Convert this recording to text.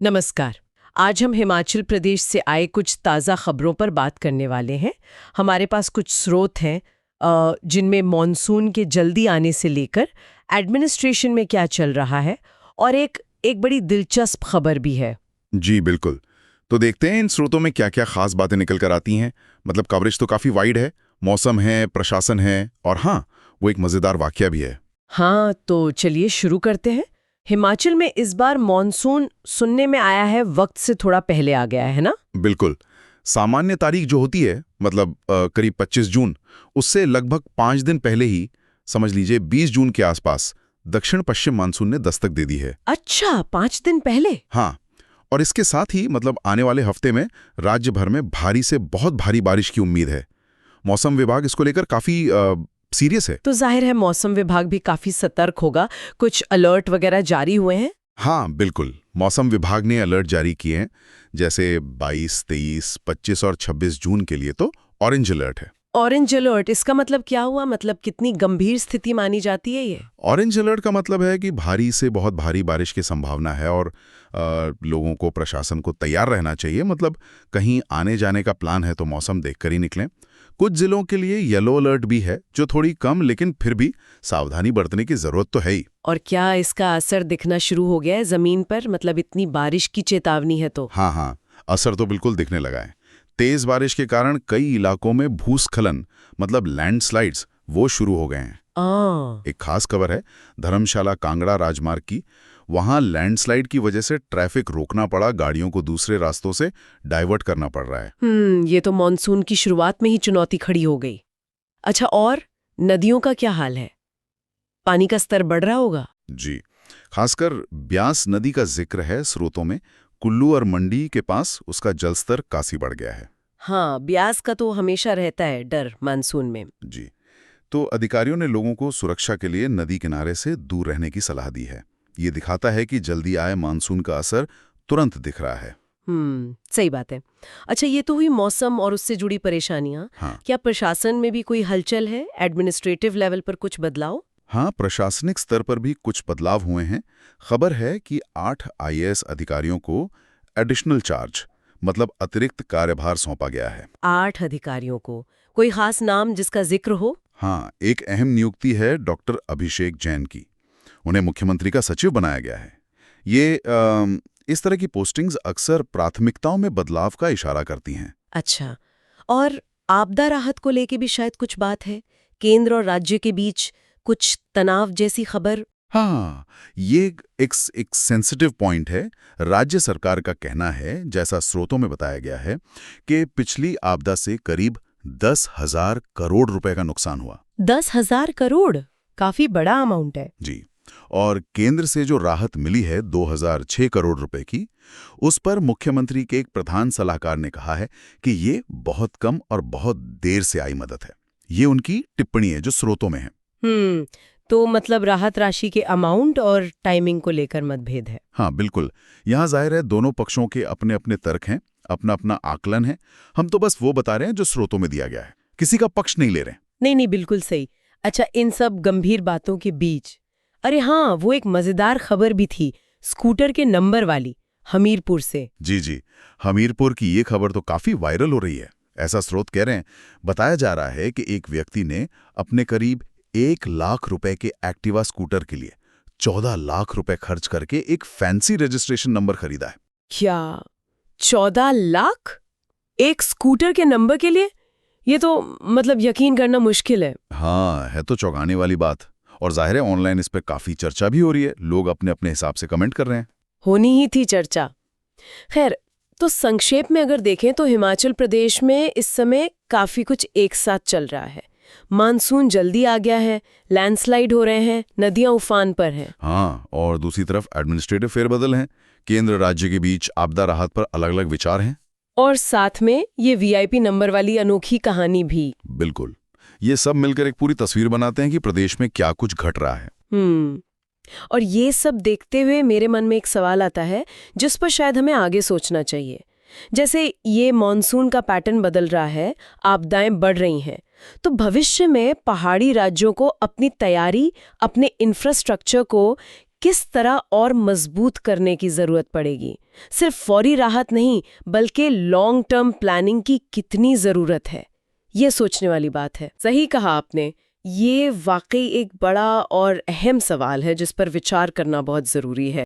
नमस्कार। आज हम हिमाचल प्रदेश से आए कुछ ताज़ा खबरों पर बात करने वाले हैं। हमारे पास कुछ स्रोत हैं जिनमें मॉनसून के जल्दी आने से लेकर एडमिनिस्ट्रेशन में क्या चल रहा है और एक बड़ी दिलचस्प खबर भी है। जी बिल्कुल। तो देखते हैं इन स्रोतों में क्या क्या खास बातें निकल कर आती हैं। मतलब कवरेज तो काफ़ी वाइड है, मौसम है, प्रशासन है और हाँ, वो एक मज़ेदार वाकया भी है। हाँ, तो चलिए शुरू करते हैं। हिमाचल में इस बार मॉनसून सुनने में आया है वक्त से थोड़ा पहले आ गया है ना? बिल्कुल। सामान्य तारीख जो होती है, मतलब करीब 25 जून, उससे लगभग 5 दिन पहले ही, समझ लीजिए 20 जून के आसपास, दक्षिण पश्चिम मानसून ने दस्तक दे दी है। अच्छा, 5 दिन पहले? हाँ, और इसके साथ ही मतलब आने वाले हफ्ते में राज्य भर में भारी से बहुत भारी बारिश की उम्मीद है। मौसम विभाग इसको लेकर काफ़ी सीरियस है। तो जाहिर है मौसम विभाग भी काफी सतर्क होगा। कुछ अलर्ट वगैरह जारी हुए हैं? हाँ बिल्कुल, मौसम विभाग ने अलर्ट जारी किए हैं। जैसे 22, 23, 25 और 26 जून के लिए तो ऑरेंज अलर्ट है। ऑरेंज अलर्ट, इसका मतलब क्या हुआ? मतलब कितनी गंभीर स्थिति मानी जाती है ये? ऑरेंज अलर्ट का मतलब है कि भारी से बहुत भारी बारिश की संभावना है और लोगों को, प्रशासन को तैयार रहना चाहिए। मतलब कहीं आने जाने का प्लान है तो मौसम देखकर ही निकलें। कुछ जिलों के लिए येलो अलर्ट भी है, जो थोड़ी कम, लेकिन फिर भी सावधानी बरतने की जरूरत तो है ही। और क्या इसका असर दिखना शुरू हो गया है जमीन पर? मतलब इतनी बारिश की चेतावनी है तो? हाँ, असर तो बिल्कुल दिखने लगा है। तेज बारिश के कारण कई इलाकों में भूस्खलन, मतलब लैंडस्लाइड्स, वो शुरू हो गए हैं। एक खास खबर है धर्मशाला कांगड़ा राजमार्ग की। वहां लैंडस्लाइड की वजह से ट्रैफिक रोकना पड़ा, गाड़ियों को दूसरे रास्तों से डाइवर्ट करना पड़ रहा है। ये तो मॉनसून की शुरुआत में ही चुनौती खड़ी हो गई। अच्छा, और नदियों का क्या हाल है? पानी का स्तर बढ़ रहा होगा? जी, खासकर ब्यास नदी का जिक्र है स्रोतों में। कुल्लू और मंडी के पास उसका जलस्तर काफी बढ़ गया है। हाँ, ब्यास का तो हमेशा रहता है डर मानसून में। जी, तो अधिकारियों ने लोगों को सुरक्षा के लिए नदी किनारे से दूर रहने की सलाह दी है। ये दिखाता है कि जल्दी आए मानसून का असर तुरंत दिख रहा है। सही बात है। अच्छा, ये तो हुई मौसम और उससे जुड़ी परेशानियां। हाँ क्या प्रशासन में भी कोई हलचल है? एडमिनिस्ट्रेटिव लेवल पर कुछ बदलाव? हाँ, प्रशासनिक स्तर पर भी कुछ बदलाव हुए हैं। खबर है कि 8 आईएएस अधिकारियों को एडिशनल चार्ज, मतलब अतिरिक्त कार्यभार सौंपा गया है। 8 अधिकारियों को? कोई खास नाम जिसका जिक्र हो? हाँ, एक अहम नियुक्ति है डॉक्टर अभिषेक जैन की। उन्हें मुख्यमंत्री का सचिव बनाया गया है। ये इस तरह की पोस्टिंग्स अक्सर प्राथमिकताओं में बदलाव का इशारा करती हैं। अच्छा, और आपदा राहत को लेके भी शायद कुछ बात है? केंद्र और राज्य के बीच कुछ तनाव जैसी खबर? हाँ, ये एक सेंसिटिव पॉइंट है। राज्य सरकार का कहना है, जैसा स्रोतों में बताया गया है, कि पिछली आपदा से करीब 10,000 करोड़ रुपए का नुकसान हुआ। 10,000 करोड़? काफी बड़ा अमाउंट है। जी, और केंद्र से जो राहत मिली है 2006 करोड़ रुपए की, उस पर मुख्यमंत्री के एक प्रधान सलाहकार ने कहा है कि ये बहुत कम और बहुत देर से आई मदद है। ये उनकी टिप्पणी है जो स्रोतों में है। तो मतलब राहत राशि के अमाउंट और टाइमिंग को लेकर मतभेद है। हाँ बिल्कुल, यहाँ जाहिर है दोनों पक्षों के अपने अपने तर्क हैं, अपना अपना आकलन है। हम तो बस वो बता रहे हैं जो स्रोतों में दिया गया है, किसी का पक्ष नहीं ले रहे। नहीं, बिल्कुल सही। अच्छा, इन सब गंभीर बातों के बीच, अरे हाँ, वो एक मजेदार खबर भी थी, स्कूटर के नंबर वाली, हमीरपुर से। जी, हमीरपुर की ये खबर तो काफी वायरल हो रही है। ऐसा स्रोत कह रहे हैं, बताया जा रहा है कि एक व्यक्ति ने अपने करीब 1 लाख रुपए के एक्टिवा स्कूटर के लिए 14 लाख रुपए खर्च करके एक फैंसी रजिस्ट्रेशन नंबर खरीदा है। क्या 14 लाख एक स्कूटर के नंबर के लिए? ये तो मतलब यकीन करना मुश्किल है। हाँ, है तो चौंकाने वाली बात। और जाहिर है ऑनलाइन इस पे काफी चर्चा भी हो रही है, लोग अपने अपने हिसाब से कमेंट कर रहे हैं। होनी ही थी चर्चा। खैर, तो संक्षेप में अगर देखें तो हिमाचल प्रदेश में इस समय काफी कुछ एक साथ चल रहा है। मानसून जल्दी आ गया है, लैंडस्लाइड हो रहे हैं, नदियां उफान पर हैं। हाँ, और दूसरी तरफ एडमिनिस्ट्रेटिव फेरबदल हैं। केंद्र राज्य के बीच आपदा राहत पर अलग अलग विचार हैं। और साथ में ये वीआईपी नंबर वाली अनोखी कहानी भी। बिल्कुल, ये सब मिलकर एक पूरी तस्वीर बनाते हैं कि प्रदेश में क्या कुछ घट रहा है। और ये सब देखते हुए मेरे मन में एक सवाल आता है जिस पर शायद हमें आगे सोचना चाहिए। जैसे ये मॉनसून का पैटर्न बदल रहा है, आपदाएं बढ़ रही हैं, तो भविष्य में पहाड़ी राज्यों को अपनी तैयारी, अपने इंफ्रास्ट्रक्चर को किस तरह और मजबूत करने की जरूरत पड़ेगी। सिर्फ फौरी राहत नहीं बल्कि लॉन्ग टर्म प्लानिंग की कितनी ज़रूरत है, ये सोचने वाली बात है। सही कहा आपने, ये वाकई एक बड़ा और अहम सवाल है जिस पर विचार करना बहुत ज़रूरी है।